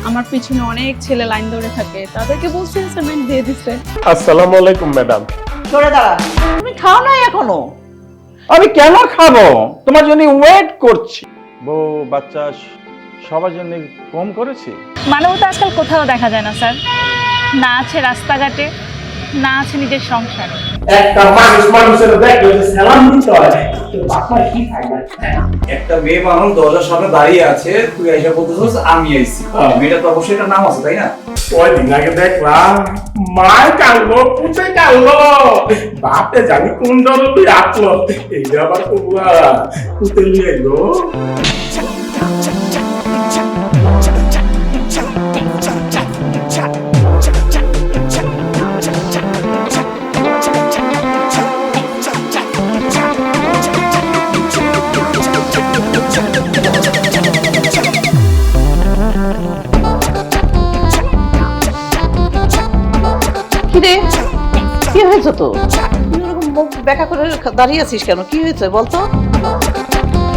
আমার পিছনে অনেক ছেলে লাইন ধরে থাকে, তাদেরকে বলছি অ্যাসাইনমেন্ট দিয়ে দিছে। আসসালামু আলাইকুম ম্যাডাম। সরে দাঁড়া, তুমি খাও নাই এখনো? আমি কেন খাবো? তোমার জন্য ওয়েট করছি। বউ বাচ্চা সবার জন্য কম করেছি। মানবতা আজকাল কোথাও দেখা যায় না স্যার, না আছে রাস্তাঘাটে, না আছে নিজের সংসারে। একটা মানুষ মানুষের দেখলে যে সালাম দিতে হয়, তো বাপমা কি খায় না? একটা মেয়ে মানুষ দরজার সামনে দাঁড়িয়ে আছে, তুই এসে বলতেছিস আমি আইছি। মেয়েটা তো অবশ্যই একটা নাম আছে, তাই না? কয়দিন আগে দেখলাম মায় কাঁদলো, পুঁতে কাঁদলো, বাপে জানি কোন ধরনের আসলো, এই যে আবার কুকুরা পুঁতে নিয়ে এলো। কিরে, কি হয়েছে তো? তুই ওরকম মুখ ব্যাকা করে দাঁড়িয়ে আছিস কেন? কি হয়েছে বলতো?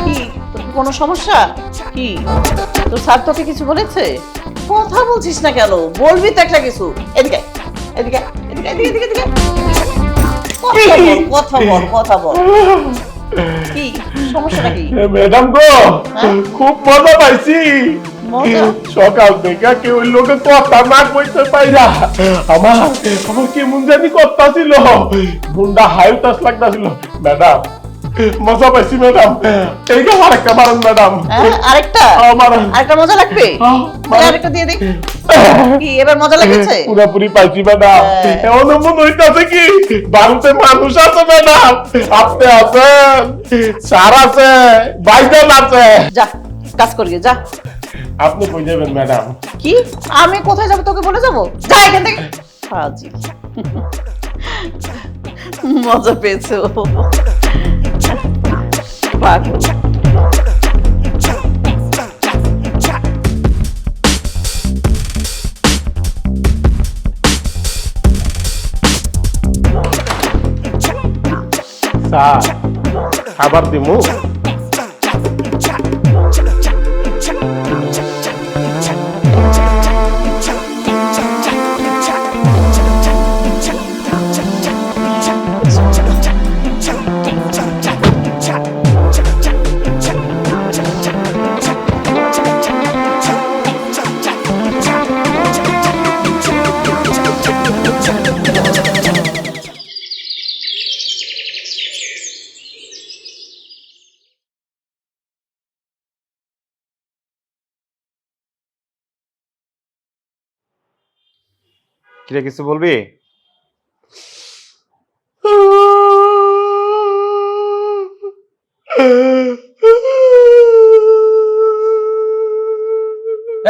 কি তোর কি কোনো সমস্যা? কি তোর স্যার তোকে কিছু বলেছে? কথা বলছিস না কেন? বলবি তো একটা কিছু। এদিকে এদিকে এদিকে এদিকে এদিকে এদিকে কথা বল, কথা বল। কি সমস্যাটা কি? ম্যাডাম গো, খুব মজা পাইছি। মজা? সকাল থেকে কেউ ওই লোকে কথা না কইতে পাইরা আমার আমার কেমন জানি কথা ছিল, মুন্ডা হাইটাস লাগতাছিল। ম্যাডাম মজা পাইছি ম্যাডাম। এই গেল আরেকটা মারেন ম্যাডাম। আরেকটা? মারেন। আরেকটা মজা লাগবে? আরেকটা দিয়ে দে। কি এবার মজা লেগেছে? পুরোপুরি পাইছি ম্যাডাম। এমন মনে হইতাছে কি বাড়িতে মানুষ আছে ম্যাডাম, আপনি আছেন, স্যার আছে, ভাইজান আছে। যা কাজ করিয়ে যা। আপনি কই যাবেন ম্যাডাম? কি আমি কোথায় যাবো তোকে বলে যাবো? যা এখান থেকে। হাজি মজা পেয়েছো পাগল। স্যার খাবার দিমু? কিরে কিছু বলবি?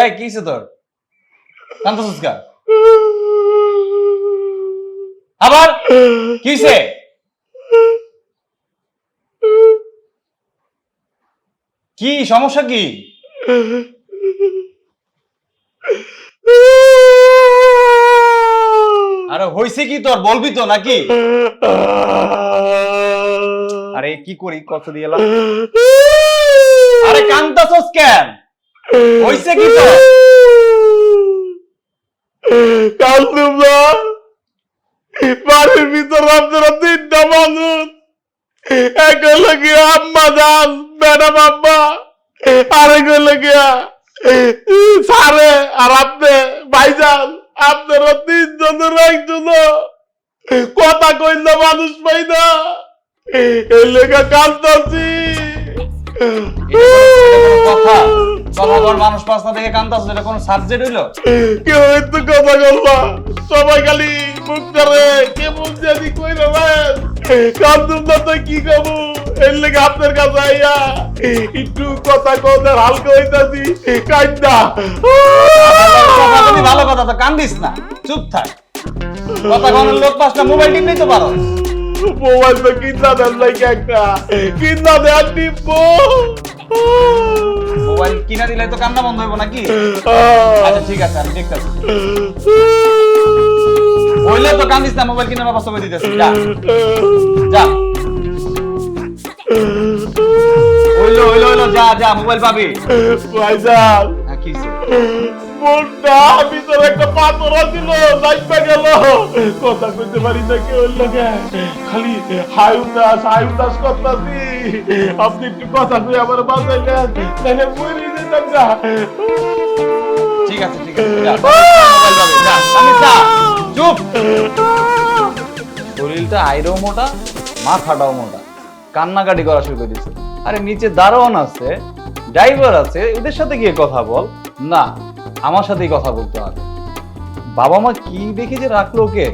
এই কি হইছে তোর? কান্দছিস কেন? আবার কি হইছে? কি সমস্যা কি? আরে হইছে কি তোর, বলবি তো নাকি? আরে কি করি কত দিয়ে এলাম? আরে কান্দছিস কেন? হইছে কি তোর? কান্দুম না, বাড়ির ভিতর আপনারা তিনটা মানুষ, এক লাগিয়া আম্মা যান, ম্যাডাম আম্মা, আরেক লাগিয়া সারে, আর আপনি ভাইজান, আপনারা তিনজনের একজন কথা কইলে মানুষ পাই না, এই লেখা কান্দাছি। কথা কথা বল, মানুষ পাঁচটা থেকে কান্দাছ, এটা কোন সাবজেক্ট হইলো? কেউ একটু কথা বলবা, সবাই খালি মুখ করে কে মুখ জানি কই নেবেন, কান্দুম না তো কি কবু, এর লেগে আপনার কাছে আইয়া একটু কথা কদের হালকা হইতাছি, কান্দা। তুমি ভালো কথা তো কান্দিস না, চুপ থাক। কথা কনের লোক পাঁচটা মোবাইল টিপ নিতে পারো। মোবাইল তো কিনা দেন লাগে একটা, কিনা দেন টিপবো। মোবাইল কিনা দিলে তো কান্না বন্ধ হইব নাকি? আচ্ছা ঠিক আছে, আমি দেখতেছি। বললে তো কান্দিস না, মোবাইল কিনার ব্যবস্থা করে দিতেছি। যা যা, হইলো হইলো হইলো, যা যা, মোবাইল পাবি। ভাইজান হ্যাঁ কি মনটা ভিতরে একটা পাথর ছিল যাইবা গেল, কথা কইতে পারি না কেউ লাগে, খালি হাই উদাস করতাছি। আপনি একটু কথা কই আমার বাঁচাইলেন, তাহলে মরে যেতাম না। ঠিক আছে যা, মোবাইল পাবে, যা, আমি যা, চুপ। শরীরটা আইরও মোটা, মাথাটাও মোটা, কান্নাকাটি করা শুরু করে দিচ্ছে। আরে নিচে দারোয়ান আছে, ড্রাইভার আছে, এদের সাথে গিয়ে কথা বল। না, আমার সাথেই কথা বলতে হবে। বাবা মা কি দেখে যে রাখলো ওকে।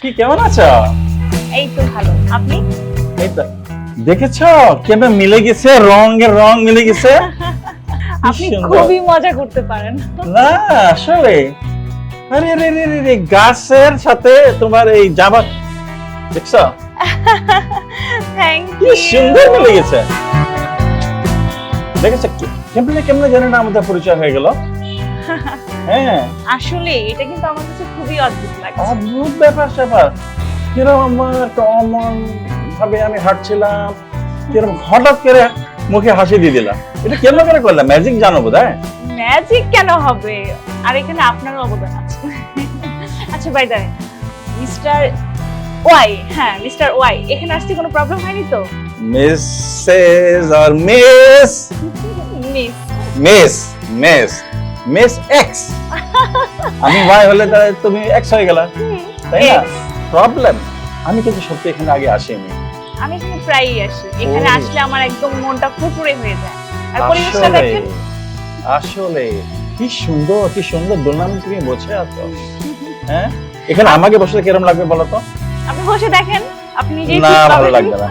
কি কেমন আছো? এই তো ভালো, আপনি? এই তো দেখেছো কেমন মিলে গেছে, রঙের রং মিলে গেছে। আপনি সুন্দর। খুবই মজা করতে পারেন। না আসলে আরে আরে আরে আরে, গাছের সাথে তোমার এই জামা দেখছো থ্যাংক কি ইউ। সুন্দর মিলে গেছে। দেখেছো কেমনে কেমনে জানি না আমাদের পরিচয় হয়ে গেল। হ্যাঁ, আসলে এটা কিন্তু আমার কাছে খুবই অদ্ভুত লাগছে। অদ্ভুত ব্যাপার স্যাপার। কিরকম আমার অমন ভাবে আমি হাঁটছিলাম, কিরকম হঠাৎ করে মুখে হাসি দিয়ে দিলাম। এটা কেমন করে করলাম? ম্যাজিক জানো বোধহয়। ম্যাজিক কেন হবে? আর এখানে আপনার অবদান আছে। আচ্ছা বাই দ্য মিস্টার ওয়াই, হ্যাঁ মিস্টার ওয়াই, এখানে আসতে কোনো প্রবলেম হয়নি তো? মিসেস আর miss miss miss miss miss X. আমি ওয়াই হলে তাহলে তুমি এক্স হয়ে গেলা, তাই না? প্রবলেম। আমি কিন্তু সত্যি এখানে আগে আসিনি। আমি এখানে প্রায়ই আসি, এখানে ও। আসলে আমার একদম মনটা ফুরফুরে হয়ে যায়। আর পরিবেশটা আসলে দেখেন। আসলে কি সুন্দর দুর্নাম তুমি বসে আছো। হ্যাঁ, এখানে আমাকে বসে কিরকম লাগবে বলো তো? আপনি বসে দেখেন, আপনি নিজেই না, ঠিক ভালো পাবেন। লাগবে না।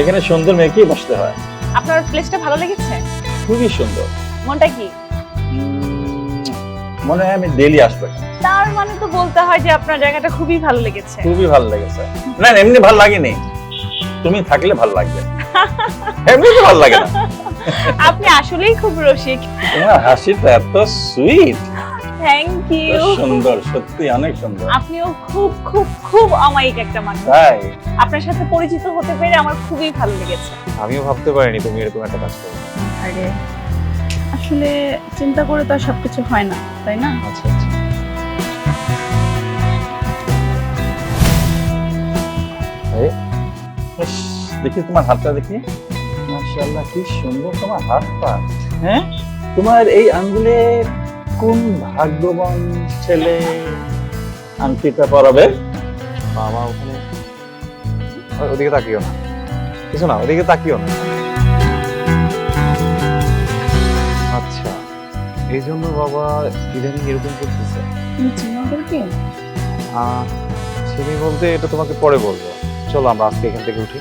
এখানে সুন্দর মেয়েকেই বসতে হয়। আপনার প্লেসটা ভালো লেগেছে? খুবই সুন্দর। মনটা কি? মনে হয় আমি ডেইলি আসবো। তার মানে তো বলতে হয় যে আপনার জায়গাটা খুবই ভালো লেগেছে। খুবই ভালো লেগেছে। না এমনি ভালো লাগেনি, তুমি থাকলে ভালো লাগবে। এমনি তো ভালো লাগে না। আপনি আসলেই খুব রসিক। তোমার হাসিটা এত সুইট, থ্যাংক ইউ। সুন্দর, সত্যি অনেক সুন্দর। আপনিও খুব খুব খুব অমায়িক একটা মানুষ। তাই আপনার সাথে পরিচিত হতে পেরে আমার খুবই ভালো লেগেছে। আমিও ভাবতে পারিনি তুমি এরকম একটা কাজ করবে। আরে আসলে চিন্তা করে তো আর সবকিছু হয় না, তাই না? আচ্ছা আচ্ছা। ইস, দেখি তোমার হাতটা দেখি। মাশাআল্লাহ কি সুন্দর তোমার হাতটা। হ্যাঁ, তোমার এই আঙ্গুলে কোন ভাগ্যবান ছেলে আংটিটা পরাবে? বাবা ওখানে ওদিকে তাকিও না, কিছু না, ওদিকে তাকিও না। আচ্ছা, এই জন্য বাবা ইদানিং এরকম করতেছে। তুমি চিনো ওদেরকে? চিনি বলতে এটা তোমাকে পরে বলবো। চলো আমরা আজকে এখান থেকে উঠি।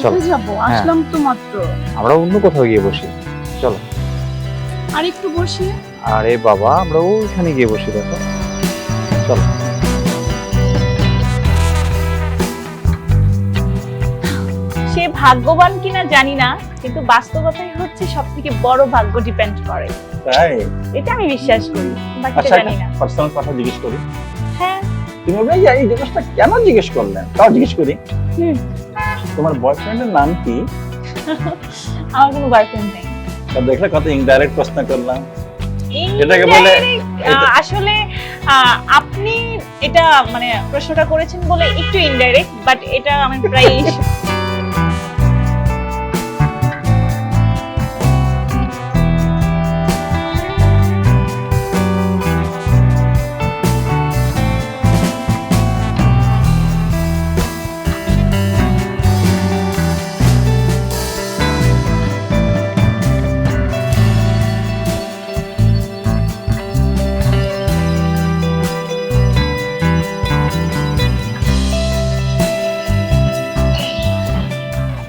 চলো কোথায় যাবো? আসলাম তো মাত্র। আমরা অন্য কোথাও গিয়ে বসি। চলো। আর একটু বসি। আরে বাবা আমরা ওইখানে গিয়ে বসি, দেখো। চলো। সে ভাগ্যবান কিনা জানি না, কিন্তু বাস্তবতাই হচ্ছে সবথেকে বড় ভাগ্য ডিপেন্ড করে। তাই? এটা আমি বিশ্বাস করি, বাকিটা আচ্ছা, জানি না। পার্সোনাল কথা জিজ্ঞেস করি। হ্যাঁ, তুমি ভাই এই জিনিসটা কেন জিজ্ঞেস করলেন? তাও জিজ্ঞেস করি। তোমার বয়ফ্রেন্ডের নাম কি? আমার কোনো বয়ফ্রেন্ড নেই। তা দেখলে কত ইনডাইরেক্ট প্রশ্ন করলাম। এটাকে বলে আসলে আপনি এটা মানে প্রশ্নটা করেছেন বলে একটু ইনডাইরেক্ট, বাট এটা আমি প্রায়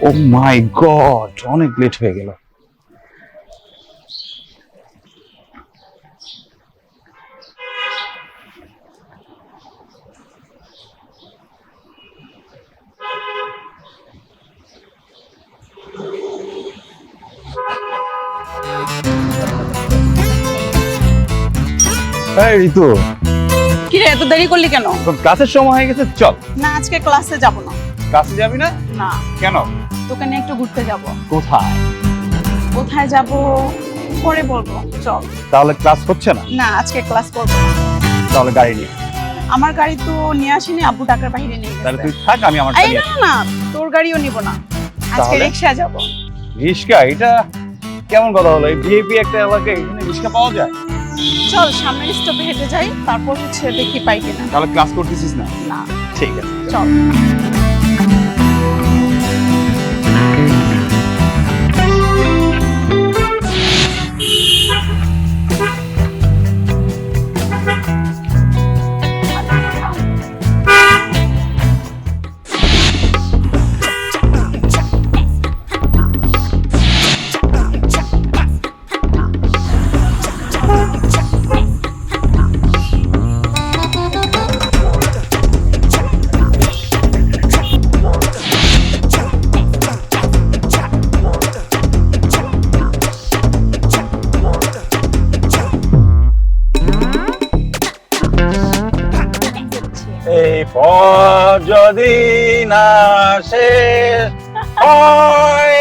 ও মাই গড, অনেক লেট হয়ে গেল। এই ঋতু, কি রে এত দেরি করলি কেন? তোর ক্লাসের সময় হয়ে গেছে, চল। না আজকে ক্লাসে যাব না। ক্লাসে যাবি না? না, কেন? তোকে নিয়ে একটু ঘুরতে যাব। কোথায়? কোথায় যাব পরে বলবো, চল। তাহলে ক্লাস হচ্ছে না? না আজকে ক্লাস করব না। তাহলে গাড়ি নিয়ে। আমার গাড়ি তো নিয়ে আসিনি, আব্বু টাকার বাইরে নিয়ে তাহলে গেছে। তুই থাক, আমি আমার এই গাড়ি না না, তোর গাড়িও নিব না, আজকে তাহলে? রিকশা যাব। রিস্কা? এটা কেমন কথা হলো? এই ভিআইপি একটা এলাকায় এখানে রিস্কা পাওয়া যায়? চল সামনের স্টপে হেঁটে যাই, তারপর হচ্ছে দেখি পাই কিনা। তাহলে ক্লাস করতেছিস না? না ঠিক আছে। চল। এই পথ যদি না শেষ হয়।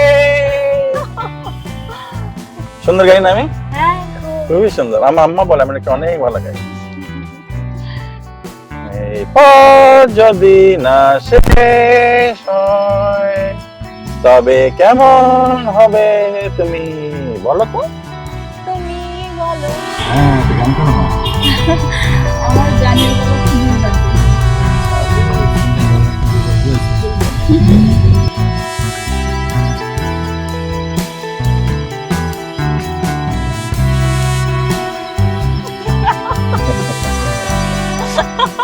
সুন্দর গাই না? আমি খুবই সুন্দর, আমার আম্মা বলে আমার নাকি অনেক ভালো গাই। এই পথ যদি না শেষ হয় তবে কেমন হবে তুমি বলো তো? তুমি বলো। হ্যাঁ, তুই গান করো না। আমার জানি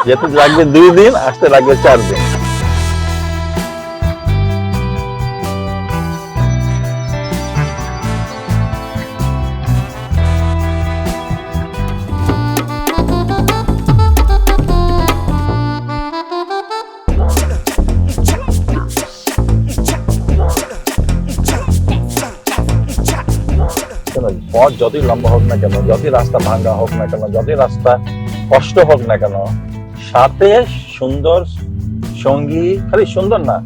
যেতে লাগবে 2 দিন, আসতে লাগবে 4 দিন। পথ যতই লম্বা হোক না কেন, যতই রাস্তা ভাঙা হোক না কেন, যতই রাস্তা কষ্ট হোক না কেন, সাথে সুন্দর সঙ্গী, খালি সুন্দর না,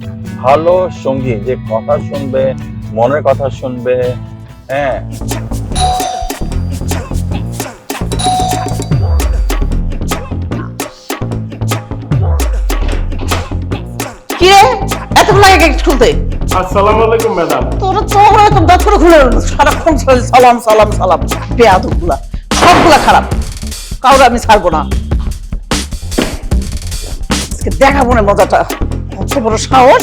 ভালো সঙ্গী যে কথা শুনবে, মনের কথা শুনবে। হ্যাঁ, কি রে এতক্ষণ লাগে গেট খুলতে? আসসালামু আলাইকুম ম্যাডাম। তোরা তো একদম দাঁত করে খুলে সারাক্ষণ সালাম সালাম সালাম, বেয়াদবগুলা সবগুলা খারাপ, কাউরে আমি ছাড়বো না। আজকে দেখাবো না মজাটা, কত বড় সাহস।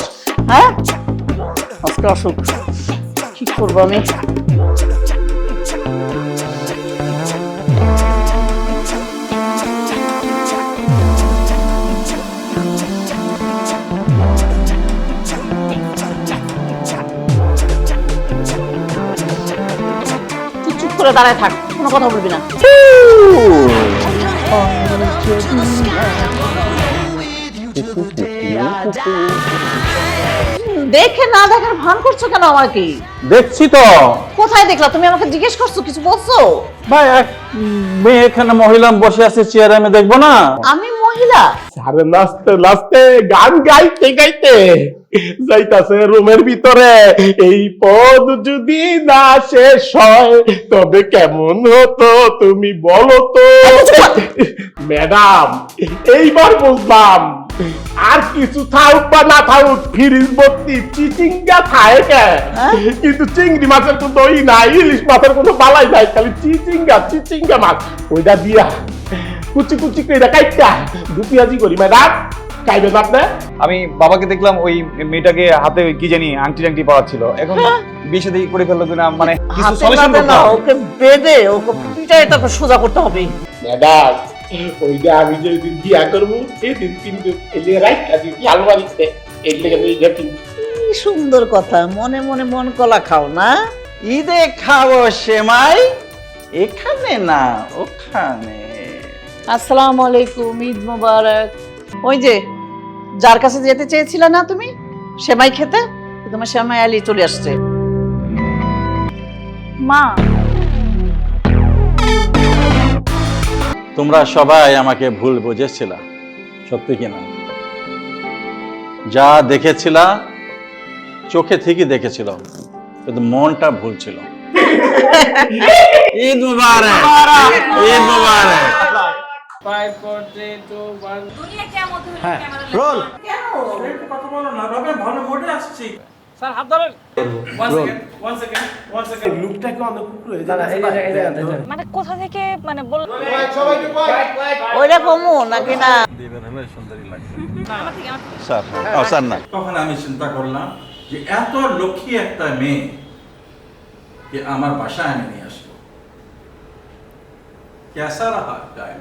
হ্যাঁ আজকে অসুখ, কি করবো আমি? তুই চুপ করে দাঁড়ায় থাক, কোনো কথা বলবি না। দেখে না দেখার ভান করছো কেন আমাকে? দেখছি তো। কোথায় দেখলা? তুমি আমাকে জিজ্ঞেস করছো, কিছু বলছো? ভাই এক মেয়ে এখানে মহিলা বসে আছে চেয়ারে, আমি দেখবো না? আমি মহিলা? আরে নাচতে নাচতে গান গাইতে গাইতে যাইতাছে রুমের ভিতরে। এই পদ যদি না শেষ হয় তবে কেমন হতো তুমি বলো তো। ম্যাডাম এইবার বুঝলাম, আর কিছু থাউক বা না থাউক ফ্রিজ ভর্তি চিচিঙ্গা খায় কে, কিন্তু চিংড়ি মাছের কোনো দই নাই, ইলিশ মাছের কোনো বালাই নাই, খালি চিচিঙ্গা চিচিঙ্গা মাছ। ওইটা দিয়া কুচি কুচি করে কাইটা দুপিয়াজি করি। ম্যাডাম খাইবেন আপনি? আমি বাবাকে দেখলাম ওই মেয়েটাকে হাতে ওই কি জানি আংটি টাংটি পাওয়াচ্ছিল, এখন বিয়ে শাদী করে ফেললো কিনা, মানে কিছু হাতে সলিউশন বাঁধে করতে না, হবে। ওকে বেঁধে ওকে পিটাই তারপর সোজা করতে হবে। ম্যাডাম ওইটা আমি যেদিন বিয়া করবো সেদিন কিন্তু এলে রাইট আছি কি আলমারিতে এলে কিন্তু সুন্দর কথা, মনে মনে মন কলা খাও না? ঈদে খাবো সেমাই, এখানে না ওখানে। আসসালামু আলাইকুম, ঈদ মোবারক। ওই যে যার কাছে যেতে চেয়েছিলে না তুমি সেমাই খেতে, তোমার সেমাই আলি চলে আসছে। মা, তোমরা সবাই আমাকে ভুল বুঝেছিলা, সত্যি কিনা? যা দেখেছিলা চোখে ঠিকই দেখেছিল, কিন্তু মনটা ভুল ছিল। ঈদ মুবারক, ঈদ মুবারক। মানে কোথা থেকে মানে বল ওইটা কমু নাকি না? স্যার, স্যার না। তখন আমি চিন্তা করলাম যে এত লক্ষ্মী একটা মেয়ে যে আমার বাসায় আমি নিয়ে আসবো। কেসা রাহা টাইম?